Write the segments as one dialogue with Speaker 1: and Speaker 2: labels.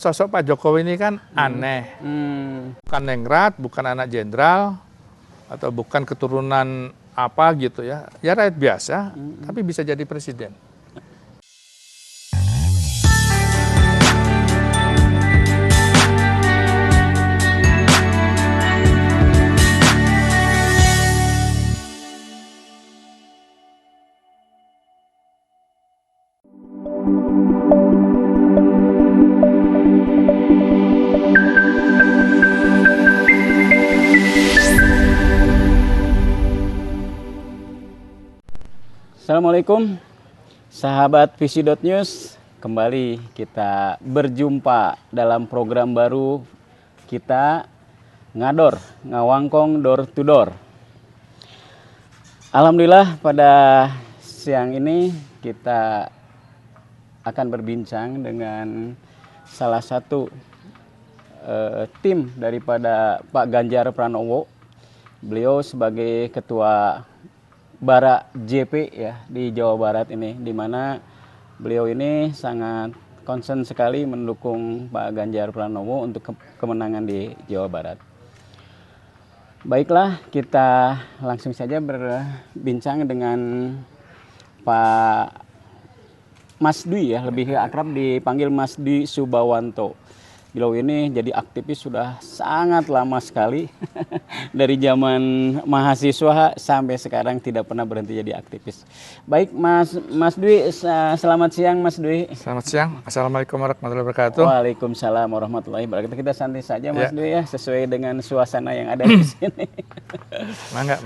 Speaker 1: Sosok Pak Jokowi ini kan aneh, bukan ningrat, bukan anak jenderal, atau bukan keturunan apa gitu ya. Ya rakyat biasa, tapi bisa jadi presiden.
Speaker 2: Assalamualaikum sahabat Visi.News, kembali kita berjumpa dalam program baru kita ngador, ngawangkong door to door. Alhamdulillah pada siang ini kita akan berbincang dengan salah satu tim daripada Pak Ganjar Pranowo. Beliau sebagai ketua Bara JP ya di Jawa Barat ini, di mana beliau ini sangat concern sekali mendukung Pak Ganjar Pranowo untuk kemenangan di Jawa Barat. Baiklah, kita langsung saja berbincang dengan Pak Mas Dwi ya, lebih akrab dipanggil Mas Dwi Subawanto. Beliau ini jadi aktivis sudah sangat lama sekali. Dari zaman mahasiswa sampai sekarang tidak pernah berhenti jadi aktivis. Baik Mas Dwi, selamat siang Mas Dwi.
Speaker 1: Selamat siang, Assalamualaikum warahmatullahi wabarakatuh.
Speaker 2: Waalaikumsalam warahmatullahi wabarakatuh. Kita santai saja Mas Dwi ya, sesuai dengan suasana yang ada di sini.
Speaker 1: Mangga.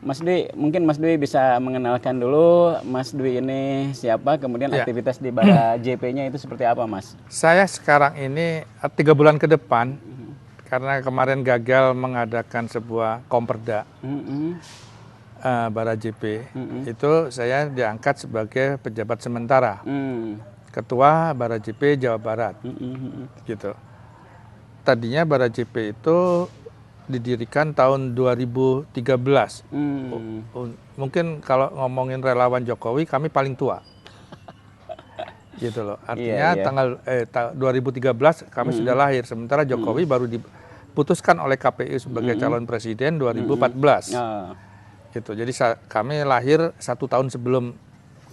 Speaker 2: Mas Dwi, mungkin Mas Dwi bisa mengenalkan dulu Mas Dwi ini siapa, kemudian aktivitas di Bara JP-nya itu seperti apa Mas?
Speaker 1: Saya sekarang ini 3 bulan ke depan, karena kemarin gagal mengadakan sebuah komperda Bara JP, itu saya diangkat sebagai pejabat sementara, ketua Bara JP Jawa Barat, gitu. Tadinya Bara JP itu didirikan tahun 2013. Mungkin kalau ngomongin relawan Jokowi, kami paling tua. Gitu loh. Artinya tanggal 2013 kami sudah lahir, sementara Jokowi baru diputuskan oleh KPU sebagai calon presiden 2014. Gitu. Jadi kami lahir 1 tahun sebelum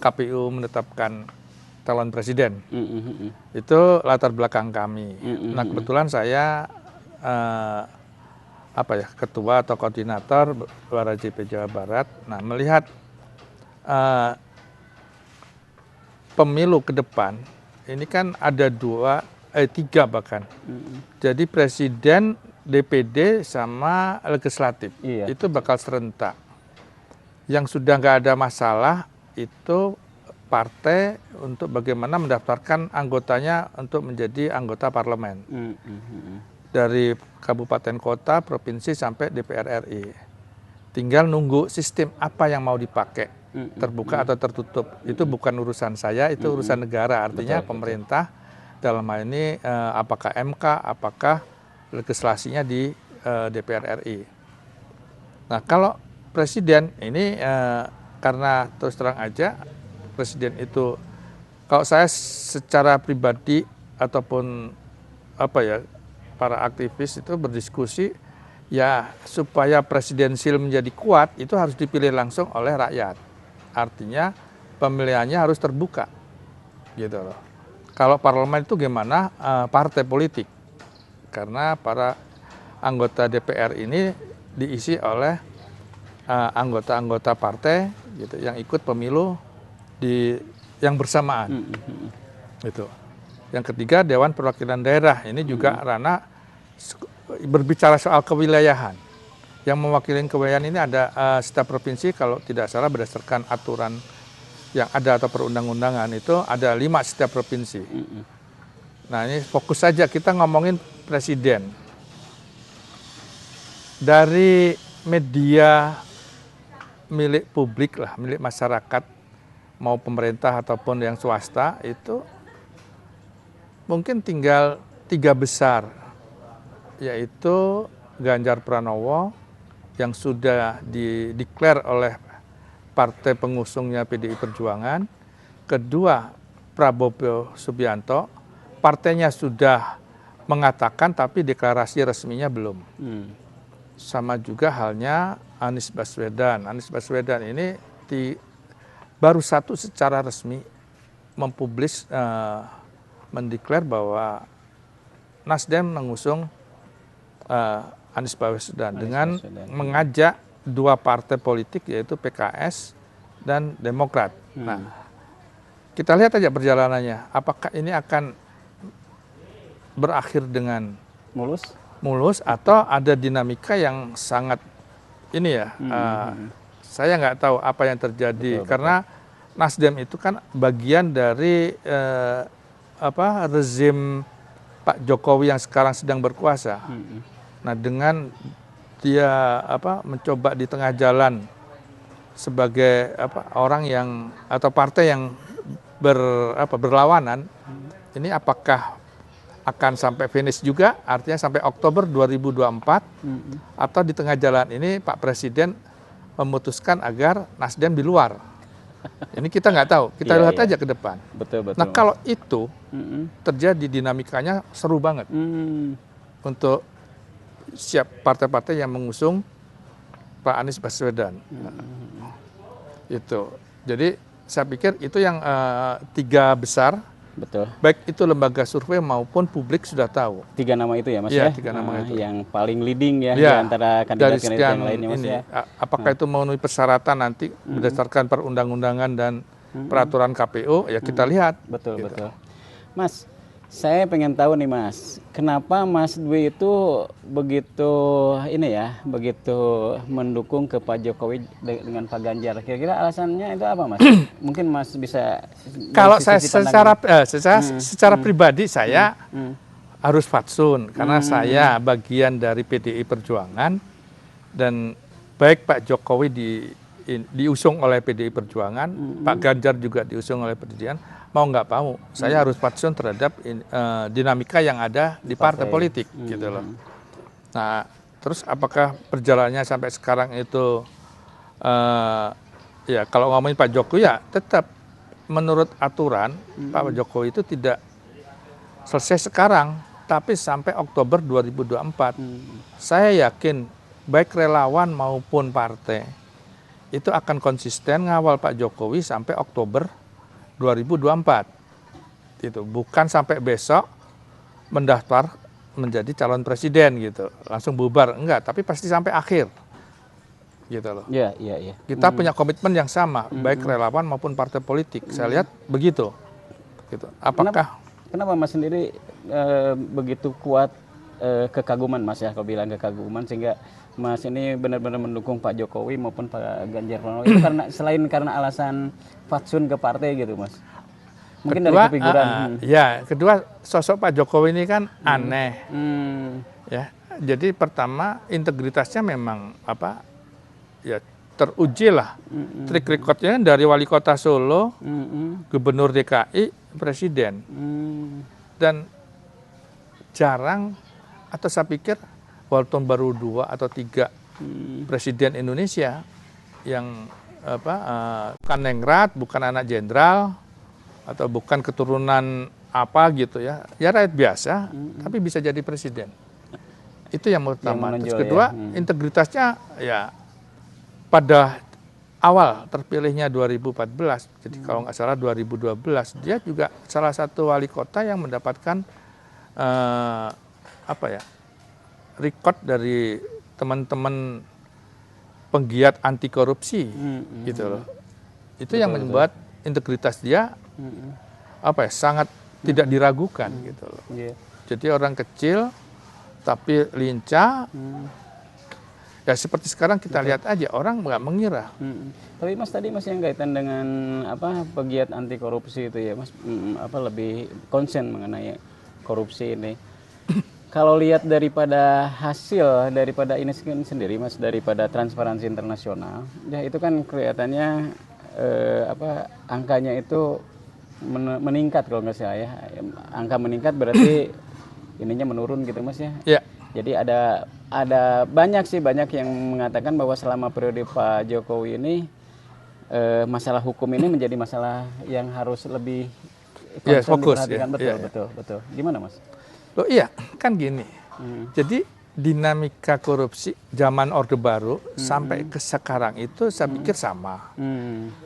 Speaker 1: KPU menetapkan calon presiden. Itu latar belakang kami. Nah, kebetulan saya ketua atau koordinator Bara JP Jawa Barat. Nah, melihat pemilu ke depan, ini kan ada 3 bahkan. Jadi presiden, DPD, sama legislatif. Itu bakal serentak. Yang sudah nggak ada masalah itu partai untuk bagaimana mendaftarkan anggotanya untuk menjadi anggota parlemen. Dari kabupaten kota, provinsi, sampai DPR RI. Tinggal nunggu sistem apa yang mau dipakai. Terbuka atau tertutup, itu bukan urusan saya, itu urusan negara. Artinya pemerintah dalam hal ini apakah MK, apakah legislasinya di DPR RI. Nah, kalau presiden ini karena terus terang aja presiden itu, kalau saya secara pribadi ataupun para aktivis itu berdiskusi, ya supaya presidensil menjadi kuat itu harus dipilih langsung oleh rakyat. Artinya pemilihannya harus terbuka, gitu loh. Kalau parlemen itu gimana? Partai politik, karena para anggota DPR ini diisi oleh anggota-anggota partai, gitu, yang ikut pemilu yang bersamaan. Gitu. Yang ketiga, Dewan Perwakilan Daerah, ini juga ranah berbicara soal kewilayahan. Yang mewakili kewilayahan ini ada setiap provinsi, kalau tidak salah berdasarkan aturan yang ada atau perundang-undangan itu ada 5 setiap provinsi. Nah, ini fokus saja kita ngomongin presiden. Dari media milik publik lah, milik masyarakat, mau pemerintah ataupun yang swasta, itu mungkin tinggal 3 besar, yaitu Ganjar Pranowo, yang sudah dideklar oleh partai pengusungnya PDI Perjuangan. Kedua, Prabowo Subianto. partainya sudah mengatakan tapi deklarasi resminya belum. Sama juga halnya Anies Baswedan. Anies Baswedan ini baru satu secara resmi mempublis, mendeklar bahwa Nasdem mengusung Anies Baswedan dengan mengajak dua partai politik yaitu PKS dan Demokrat. Nah, kita lihat aja perjalanannya. Apakah ini akan berakhir dengan mulus atau ada dinamika yang sangat ini ya? Saya nggak tahu apa yang terjadi karena Nasdem itu kan bagian dari rezim Pak Jokowi yang sekarang sedang berkuasa. Nah, dengan dia mencoba di tengah jalan sebagai orang yang atau partai yang berlawanan, ini apakah akan sampai finish juga, artinya sampai Oktober 2024, atau di tengah jalan ini Pak Presiden memutuskan agar Nasdem di luar. Ini kita nggak tahu, kita lihat aja ke depan.
Speaker 2: Betul.
Speaker 1: Nah, kalau itu terjadi, dinamikanya seru banget untuk siap partai-partai yang mengusung Pak Anies Baswedan. Itu. Jadi saya pikir itu yang tiga besar.
Speaker 2: Betul.
Speaker 1: Baik itu lembaga survei maupun publik sudah tahu.
Speaker 2: Tiga nama itu ya Mas
Speaker 1: ya?
Speaker 2: Tiga
Speaker 1: nama itu.
Speaker 2: Yang paling leading ya di antara kandidat-kandidat yang lainnya Mas ya.
Speaker 1: Apakah itu memenuhi persyaratan nanti berdasarkan perundang-undangan dan peraturan KPU, ya kita lihat.
Speaker 2: Betul. Mas, saya pengen tahu nih Mas, kenapa Mas Dwi itu begitu mendukung ke Pak Jokowi dengan Pak Ganjar? Kira-kira alasannya itu apa Mas? Mungkin Mas bisa.
Speaker 1: Kalau saya secara pribadi saya harus fatsun karena saya bagian dari PDI Perjuangan dan baik Pak Jokowi diusung oleh PDI Perjuangan, Pak Ganjar juga diusung oleh PDI. Mau nggak mau, saya harus fatsun terhadap dinamika yang ada di partai politik, gitu loh. Nah, terus apakah perjalanannya sampai sekarang itu, ya kalau ngomongin Pak Jokowi ya tetap menurut aturan Pak Jokowi itu tidak selesai sekarang, tapi sampai Oktober 2024. Saya yakin baik relawan maupun partai itu akan konsisten ngawal Pak Jokowi sampai Oktober 2024, itu bukan sampai besok mendaftar menjadi calon presiden gitu, langsung bubar, enggak, tapi pasti sampai akhir, gitu loh.
Speaker 2: Iya.
Speaker 1: Kita punya komitmen yang sama, baik relawan maupun partai politik. Saya lihat begitu. Gitu. Apakah?
Speaker 2: Kenapa Mas sendiri begitu kuat kekaguman Mas ya, kalau bilang kekaguman sehingga Mas ini benar-benar mendukung Pak Jokowi maupun Pak Ganjar Pranowo itu karena alasan fatsun ke partai gitu Mas? Mungkin kedua, dari kefiguran.
Speaker 1: Kedua sosok Pak Jokowi ini kan aneh. Ya, jadi pertama integritasnya memang teruji lah. Trik recordnya dari wali kota Solo, gubernur DKI, presiden. Dan jarang, atau saya pikir walaupun baru 2 atau 3 presiden Indonesia yang bukan nengrat, bukan anak jenderal atau bukan keturunan apa gitu ya rakyat biasa, tapi bisa jadi presiden. Itu yang pertama. Terus kedua, integritasnya ya pada awal terpilihnya 2014, jadi kalau nggak salah 2012, dia juga salah satu wali kota yang mendapatkan record dari teman-teman penggiat anti korupsi, gitu loh. Itu yang membuat integritas dia sangat tidak diragukan, gitu loh. Jadi orang kecil tapi lincah. Ya seperti sekarang kita lihat aja, orang nggak mengira.
Speaker 2: Tapi Mas tadi Mas yang kaitan dengan pegiat anti korupsi itu ya Mas, lebih concern mengenai korupsi ini. Kalau lihat daripada hasil daripada ini sendiri Mas, daripada Transparansi Internasional, ya itu kan kelihatannya angkanya itu meningkat kalau nggak salah ya. Angka meningkat berarti ininya menurun gitu Mas ya.
Speaker 1: Ya.
Speaker 2: Jadi ada banyak yang mengatakan bahwa selama periode Pak Jokowi ini masalah hukum ini menjadi masalah yang harus lebih
Speaker 1: Yes,
Speaker 2: concern
Speaker 1: fokus,
Speaker 2: diperhatikan.
Speaker 1: ya.
Speaker 2: Betul,
Speaker 1: Iya, iya.
Speaker 2: betul, betul. Gimana Mas?
Speaker 1: Loh iya, kan gini. Jadi dinamika korupsi zaman Orde Baru sampai ke sekarang itu saya pikir sama.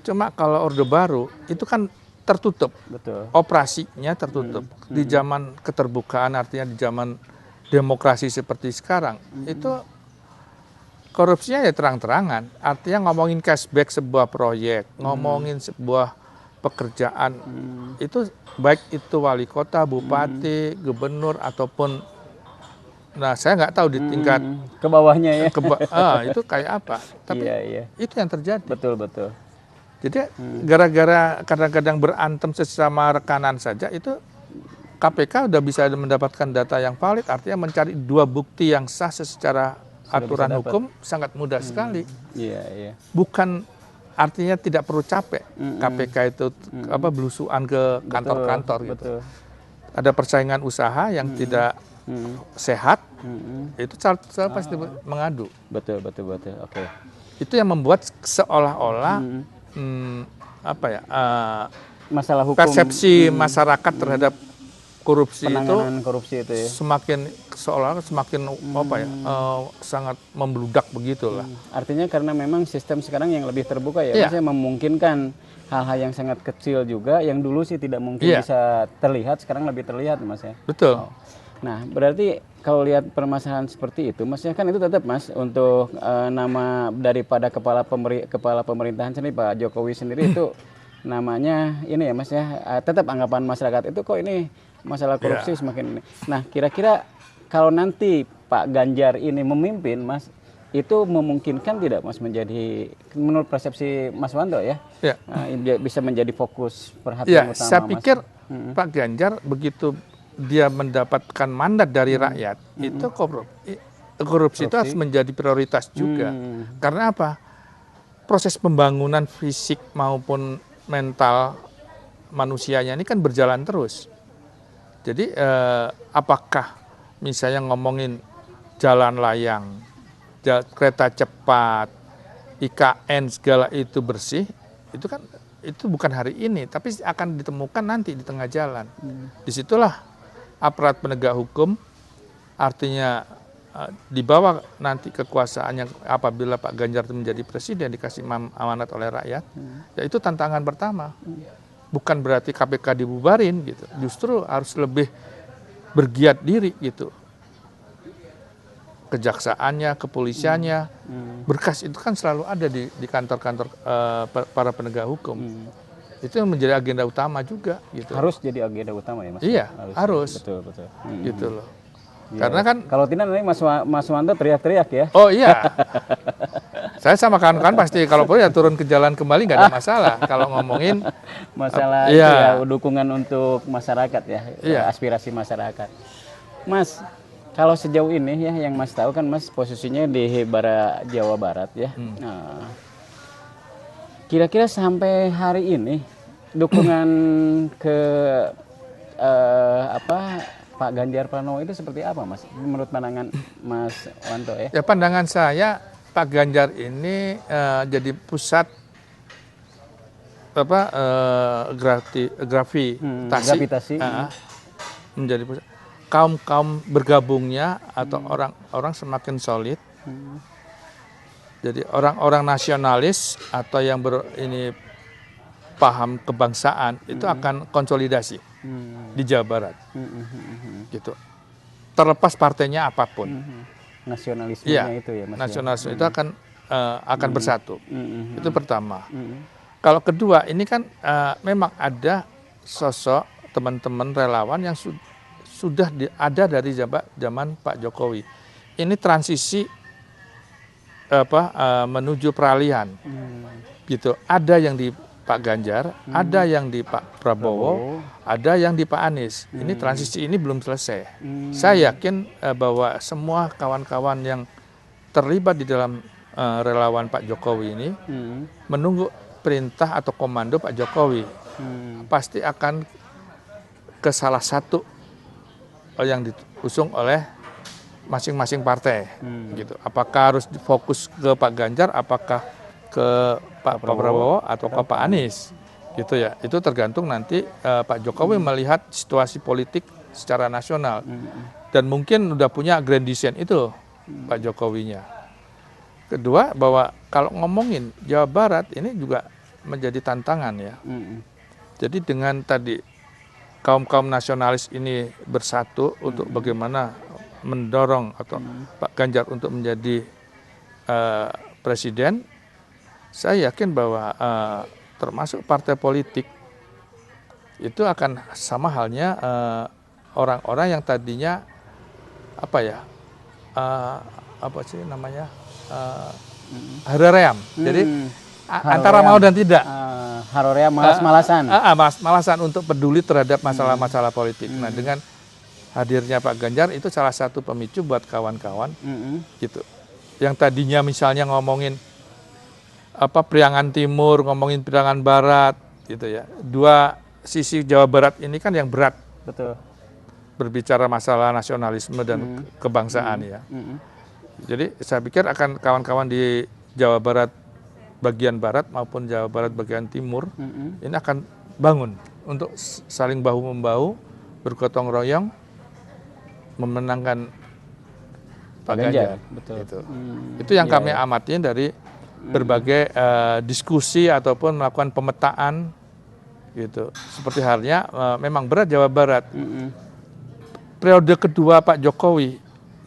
Speaker 1: Cuma kalau Orde Baru itu kan tertutup,
Speaker 2: Betul.
Speaker 1: operasinya tertutup. Di zaman keterbukaan, artinya di zaman demokrasi seperti sekarang, itu korupsinya ya terang-terangan. Artinya ngomongin cashback sebuah proyek, ngomongin sebuah pekerjaan, itu baik itu wali kota, bupati, gubernur, ataupun, nah saya nggak tahu di tingkat
Speaker 2: Ke bawahnya ya.
Speaker 1: itu kayak apa. Tapi
Speaker 2: Iya, iya.
Speaker 1: itu yang terjadi.
Speaker 2: Betul, betul.
Speaker 1: Jadi gara-gara kadang-kadang berantem sesama rekanan saja, itu KPK udah bisa mendapatkan data yang valid, artinya mencari dua bukti yang sah secara aturan hukum sangat mudah sekali.
Speaker 2: Iya, iya.
Speaker 1: Bukan artinya tidak perlu capek KPK itu belusuan ke kantor-kantor gitu.
Speaker 2: Betul.
Speaker 1: Ada persaingan usaha yang tidak sehat, itu saya pasti mengadu.
Speaker 2: Betul, betul, betul. Oke.
Speaker 1: Itu yang membuat seolah-olah
Speaker 2: Masalah hukum,
Speaker 1: persepsi masyarakat terhadap korupsi
Speaker 2: penanganan korupsi itu ya.
Speaker 1: semakin seolah-olah semakin sangat membludak begitulah.
Speaker 2: Artinya karena memang sistem sekarang yang lebih terbuka ya, maksudnya memungkinkan hal-hal yang sangat kecil juga yang dulu sih tidak mungkin bisa terlihat, sekarang lebih terlihat Mas ya.
Speaker 1: Betul.
Speaker 2: Nah, berarti kalau lihat permasalahan seperti itu, Mas ya kan itu tetap Mas untuk nama daripada kepala pemerintahan sendiri Pak Jokowi sendiri itu namanya ini ya Mas ya, tetap anggapan masyarakat itu kok ini masalah korupsi semakin ini. Nah, kira-kira kalau nanti Pak Ganjar ini memimpin Mas, itu memungkinkan tidak Mas menjadi, menurut persepsi Mas Wanto ya, bisa menjadi fokus perhatian utama
Speaker 1: saya pikir
Speaker 2: Mas?
Speaker 1: Pak Ganjar begitu dia mendapatkan mandat dari rakyat, itu korupsi itu harus menjadi prioritas juga. Karena apa? Proses pembangunan fisik maupun mental manusianya ini kan berjalan terus. Jadi apakah misalnya ngomongin jalan layang, kereta cepat, IKN segala itu bersih, itu kan itu bukan hari ini, tapi akan ditemukan nanti di tengah jalan. Disitulah aparat penegak hukum, artinya di bawah nanti kekuasaannya apabila Pak Ganjar itu menjadi presiden dikasih amanat oleh rakyat, ya itu tantangan pertama. Bukan berarti KPK dibubarin gitu, justru harus lebih bergiat diri gitu. Kejaksaannya, kepolisiannya, berkas itu kan selalu ada di kantor-kantor para penegak hukum. Itu yang menjadi agenda utama juga gitu.
Speaker 2: Harus jadi agenda utama ya Mas?
Speaker 1: Iya, harus.
Speaker 2: Betul, betul.
Speaker 1: Gitu loh.
Speaker 2: Ya.
Speaker 1: Karena kan
Speaker 2: kalau tidak nanti Mas Wanto teriak-teriak ya.
Speaker 1: Oh iya. Saya sama kawan-kawan pasti kalau perlu ya turun ke jalan kembali nggak ada masalah kalau ngomongin
Speaker 2: masalah itu ya, dukungan untuk masyarakat ya, aspirasi masyarakat. Mas, kalau sejauh ini ya yang Mas tahu kan Mas posisinya di Jawa Barat ya. Nah, kira-kira sampai hari ini dukungan ke Pak Ganjar Pranowo itu seperti apa Mas? Menurut pandangan Mas Wanto ya?
Speaker 1: Ya pandangan saya Pak Ganjar ini jadi pusat gravitasi menjadi pusat kaum bergabungnya atau orang semakin solid. Jadi orang-orang nasionalis atau yang paham kebangsaan itu akan konsolidasi di Jawa Barat, gitu. Terlepas partainya apapun.
Speaker 2: Nasionalismenya itu ya Mas.
Speaker 1: Nasionalisme itu akan bersatu. Itu pertama. Kalau kedua, ini kan memang ada sosok teman-teman relawan yang sudah ada dari zaman Pak Jokowi. Ini transisi menuju peralihan, gitu. Ada yang di Pak Ganjar, ada yang di Pak Prabowo, ada yang di Pak Anies. Ini transisi ini belum selesai. Saya yakin bahwa semua kawan-kawan yang terlibat di dalam relawan Pak Jokowi ini menunggu perintah atau komando Pak Jokowi. Pasti akan ke salah satu yang diusung oleh masing-masing partai, gitu. Apakah harus fokus ke Pak Ganjar, apakah ke Pak Prabowo atau ke Pak Anies, gitu ya. Itu tergantung nanti Pak Jokowi melihat situasi politik secara nasional dan mungkin udah punya grand design itu Pak Jokowinya. Kedua, bahwa kalau ngomongin Jawa Barat ini juga menjadi tantangan ya. Jadi dengan tadi kaum nasionalis ini bersatu untuk bagaimana mendorong atau Pak Ganjar untuk menjadi presiden, saya yakin bahwa termasuk partai politik itu akan sama halnya orang-orang yang tadinya apa ya apa sih namanya hareream. Jadi antara mau dan tidak.
Speaker 2: Harorea malas-malasan.
Speaker 1: Malasan untuk peduli terhadap masalah-masalah politik. Nah, dengan hadirnya Pak Ganjar itu salah satu pemicu buat kawan-kawan gitu. Yang tadinya misalnya ngomongin Priangan Timur, ngomongin Priangan Barat gitu ya. Dua sisi Jawa Barat ini kan yang berat.
Speaker 2: Betul.
Speaker 1: Berbicara masalah nasionalisme dan kebangsaan ya. Jadi saya pikir akan kawan-kawan di Jawa Barat bagian barat maupun Jawa Barat bagian timur ini akan bangun untuk saling bahu-membahu, bergotong royong memenangkan Pak Ganjar.
Speaker 2: Betul.
Speaker 1: Gitu. Itu yang kami amatin dari berbagai diskusi ataupun melakukan pemetaan gitu. Seperti halnya memang berat Jawa Barat. Periode kedua Pak Jokowi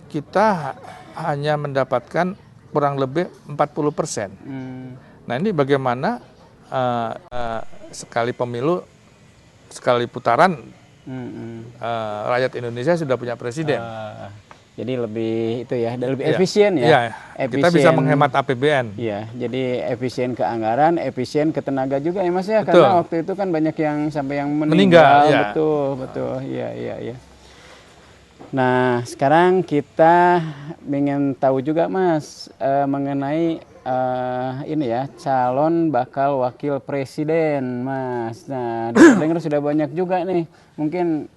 Speaker 1: kita hanya mendapatkan kurang lebih 40%. Nah, ini bagaimana sekali pemilu, sekali putaran rakyat Indonesia sudah punya presiden.
Speaker 2: Jadi lebih itu ya, lebih efisien ya.
Speaker 1: Iya, kita bisa menghemat APBN.
Speaker 2: Iya, jadi efisien ke anggaran, efisien ke tenaga juga ya Mas ya.
Speaker 1: Betul.
Speaker 2: Karena waktu itu kan banyak yang sampai yang meninggal.
Speaker 1: Ya.
Speaker 2: Betul. Iya. Nah, sekarang kita ingin tahu juga Mas mengenai ini ya, calon bakal wakil presiden Mas. Nah, dengar sudah banyak juga nih. Mungkin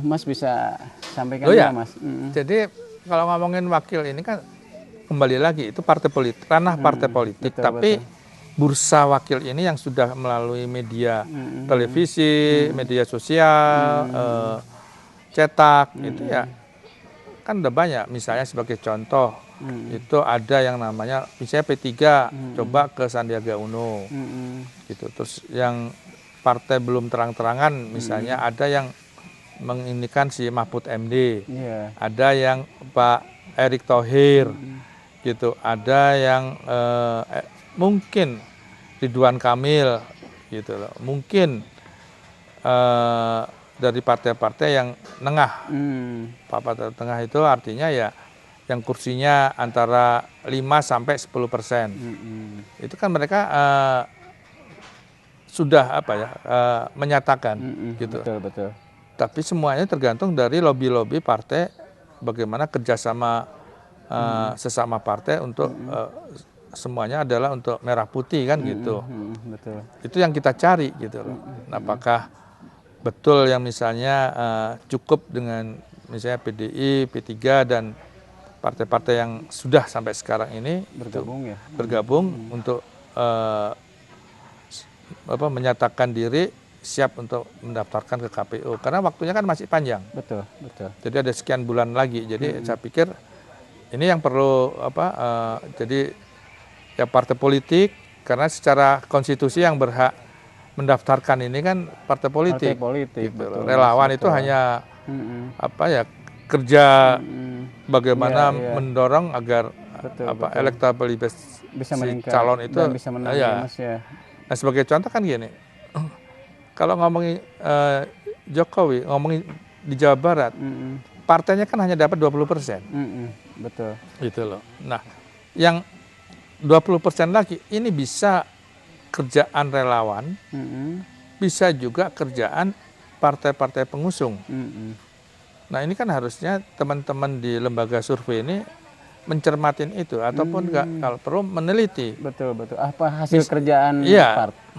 Speaker 2: Mas bisa sampaikan juga Mas.
Speaker 1: Jadi kalau ngomongin wakil ini kan kembali lagi itu partai politik, ranah partai politik. Tapi bursa wakil ini yang sudah melalui media televisi, media sosial, cetak itu ya kan udah banyak. Misalnya sebagai contoh itu ada yang namanya misalnya P3 coba ke Sandiaga Uno gitu. Terus yang partai belum terang-terangan misalnya ada yang menginikan si Mahfud MD, ada yang Pak Erick Thohir gitu, ada yang mungkin Ridwan Kamil gitu loh, mungkin dari partai-partai yang nengah. Partai tengah itu artinya ya yang kursinya antara 5 sampai 10%. Itu kan mereka sudah menyatakan gitu.
Speaker 2: Betul.
Speaker 1: Tapi semuanya tergantung dari lobby-lobby partai, bagaimana kerjasama sesama partai untuk semuanya adalah untuk merah putih kan gitu.
Speaker 2: Betul.
Speaker 1: Itu yang kita cari gitu loh. Apakah betul yang misalnya cukup dengan misalnya PDI, P3 dan partai-partai yang sudah sampai sekarang ini bergabung untuk menyatakan diri siap untuk mendaftarkan ke KPU karena waktunya kan masih panjang.
Speaker 2: Betul.
Speaker 1: Jadi ada sekian bulan lagi. Jadi saya pikir ini yang perlu jadi ya partai politik karena secara konstitusi yang berhak mendaftarkan ini kan partai politik. Gitu. Relawan itu hanya kerja bagaimana mendorong agar elektabilitas
Speaker 2: bisa
Speaker 1: si calon itu
Speaker 2: bisa menang, Mas, ya.
Speaker 1: Nah, sebagai contoh kan gini. Kalau ngomongin Jokowi, ngomongin di Jawa Barat, partainya kan hanya dapat 20%.
Speaker 2: Betul.
Speaker 1: Gitu loh. Nah, yang 20% lagi ini bisa kerjaan relawan, bisa juga kerjaan partai-partai pengusung. Nah, ini kan harusnya teman-teman di lembaga survei ini mencermatin itu ataupun kalau perlu meneliti.
Speaker 2: Betul. Apa hasil kerjaan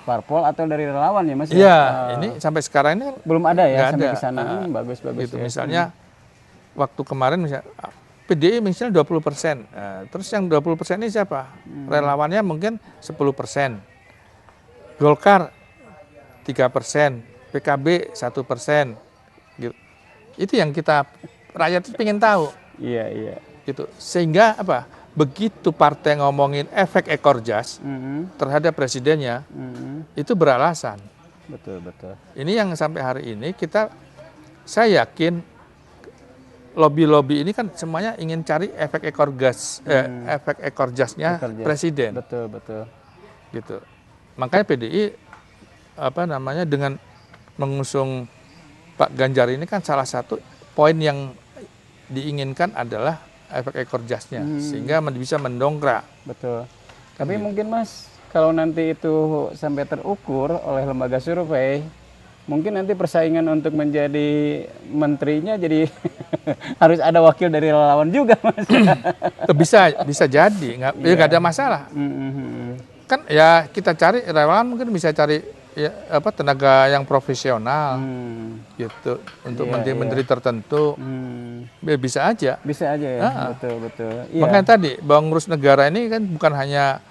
Speaker 2: parpol atau dari relawan ya Mas?
Speaker 1: Iya, ini sampai sekarang ini
Speaker 2: belum ada ya sampai ke sana. Bagus
Speaker 1: gitu.
Speaker 2: Ya.
Speaker 1: Misalnya waktu kemarin misalnya PDI misalnya 20%. Terus yang 20% ini siapa? Relawannya mungkin 10%. Golkar 3%, PKB 1%. Gitu. Itu yang kita rakyat itu pengen tahu.
Speaker 2: Iya, iya.
Speaker 1: Gitu. Sehingga apa? Begitu partai ngomongin efek ekor jas terhadap presidennya, itu beralasan.
Speaker 2: Betul, betul.
Speaker 1: Ini yang sampai hari ini saya yakin lobby-lobby ini kan semuanya ingin cari efek ekor efek ekor jasnya presiden.
Speaker 2: Betul, betul.
Speaker 1: Gitu. Makanya PDI dengan mengusung Pak Ganjar ini kan salah satu poin yang diinginkan adalah efek ekor jasnya, sehingga bisa mendongkrak.
Speaker 2: Betul. Tapi mungkin Mas, kalau nanti itu sampai terukur oleh lembaga survei, mungkin nanti persaingan untuk menjadi menterinya jadi harus ada wakil dari relawan juga, Mas.
Speaker 1: Bisa jadi, nggak ada masalah. Kan ya kita cari relawan, mungkin bisa cari tenaga yang profesional gitu untuk menteri-menteri tertentu. Bisa aja.
Speaker 2: Bisa aja ya. Betul, betul. Iya.
Speaker 1: Makanya tadi bahwa ngurus negara ini kan bukan hanya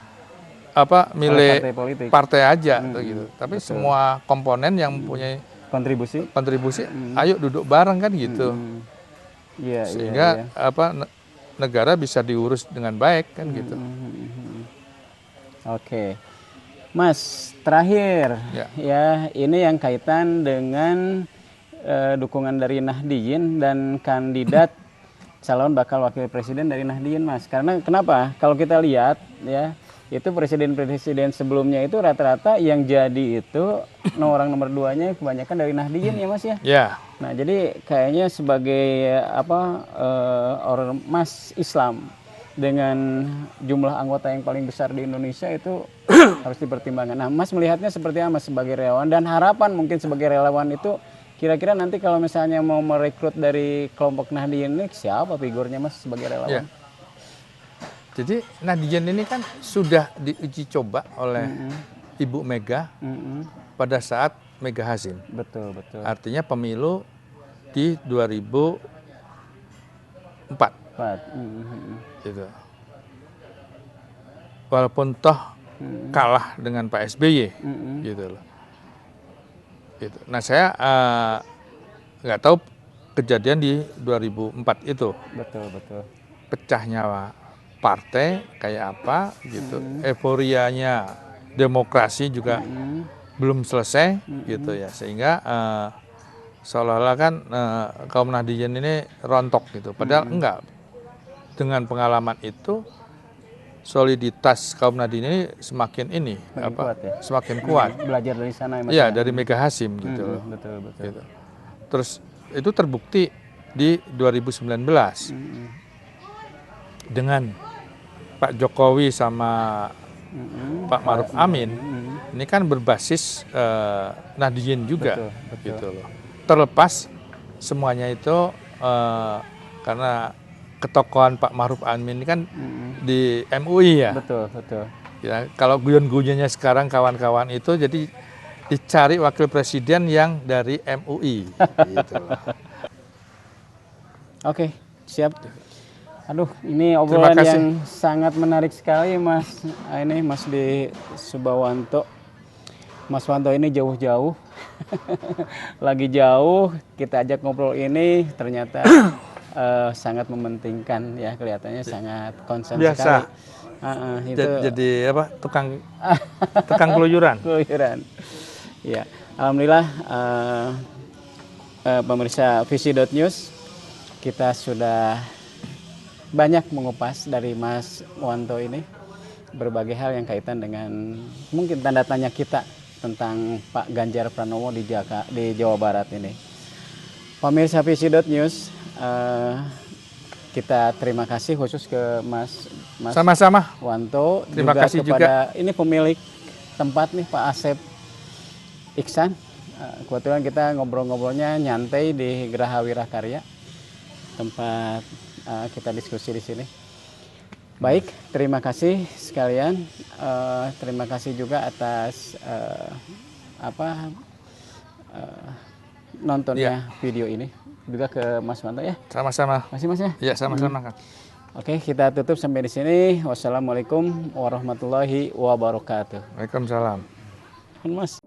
Speaker 1: milih partai aja gitu, tapi semua komponen yang punya kontribusi ayo duduk bareng kan gitu. Sehingga negara bisa diurus dengan baik kan gitu.
Speaker 2: Oke, Mas, terakhir ya ini yang kaitan dengan dukungan dari Nahdliyin dan kandidat calon bakal wakil presiden dari Nahdliyin, Mas. Karena kenapa? Kalau kita lihat ya, itu presiden-presiden sebelumnya itu rata-rata yang jadi itu orang nomor 2-nya kebanyakan dari Nahdliyin ya, Mas ya.
Speaker 1: Ya.
Speaker 2: Nah, jadi kayaknya sebagai ormas Islam dengan jumlah anggota yang paling besar di Indonesia itu harus dipertimbangkan. Nah, Mas melihatnya seperti apa sebagai relawan, dan harapan mungkin sebagai relawan itu kira-kira nanti kalau misalnya mau merekrut dari kelompok Nahdliyin ini siapa figurnya, Mas, sebagai relawan?
Speaker 1: Jadi Nahdliyin ini kan sudah diuji coba oleh Ibu Mega pada saat Mega Hasim.
Speaker 2: Betul, betul.
Speaker 1: Artinya pemilu di 2004. Gitu. Walaupun toh kalah dengan Pak SBY, gitu loh. Gitu. Nah, saya nggak tahu kejadian di 2004 itu.
Speaker 2: Betul, betul.
Speaker 1: Pecahnya partai kayak apa, gitu. Euforianya demokrasi juga belum selesai, gitu ya. Sehingga seolah-olah kan kaum Nahdliyin ini rontok gitu. Padahal enggak. Dengan pengalaman itu soliditas kaum Nahdliyin ini semakin semakin kuat.
Speaker 2: Belajar dari sana ya, Mas.
Speaker 1: Iya, dari Mega Hasim gitu.
Speaker 2: Betul, betul.
Speaker 1: Gitu. Terus itu terbukti di 2019 dengan Pak Jokowi sama Pak Maruf Amin. Ini kan berbasis Nahdliyin juga, gitu loh. Terlepas semuanya itu karena ketokohan Pak Maruf Amin ini kan di MUI ya.
Speaker 2: Betul, betul.
Speaker 1: Ya, kalau guyon-guyonnya sekarang kawan-kawan itu jadi dicari wakil presiden yang dari MUI. Gitu.
Speaker 2: Oke, siap. Aduh, ini obrolan yang sangat menarik sekali, Mas. Ini Mas Dwi Subawanto. Mas Wanto ini jauh-jauh, lagi jauh kita ajak ngobrol ini ternyata sangat mementingkan ya, kelihatannya sangat concern sekali. Itu
Speaker 1: jadi apa? Tukang keluyuran.
Speaker 2: Keluyuran. Ya, alhamdulillah pemirsa Visi.News, kita sudah banyak mengupas dari Mas Wanto ini berbagai hal yang kaitan dengan mungkin tanda tanya kita tentang Pak Ganjar Pranowo di Jawa Barat ini. Pemirsa Visi.News, kita terima kasih khusus ke Mas
Speaker 1: sama-sama
Speaker 2: Wanto.
Speaker 1: Terima kasih
Speaker 2: kepada ini pemilik tempat nih, Pak Asep Iksan. Kebetulan kita ngobrol-ngobrolnya nyantai di Geraha Wirakarya, tempat kita diskusi di sini. Baik, terima kasih sekalian. Terima kasih juga atas nontonnya video ini. Juga ke Mas Wanto ya.
Speaker 1: Sama-sama.
Speaker 2: Masih Mas ya?
Speaker 1: Iya, sama-sama Kang.
Speaker 2: Oke, kita tutup sampai di sini. Wassalamualaikum warahmatullahi wabarakatuh.
Speaker 1: Waalaikumsalam.
Speaker 2: Mas.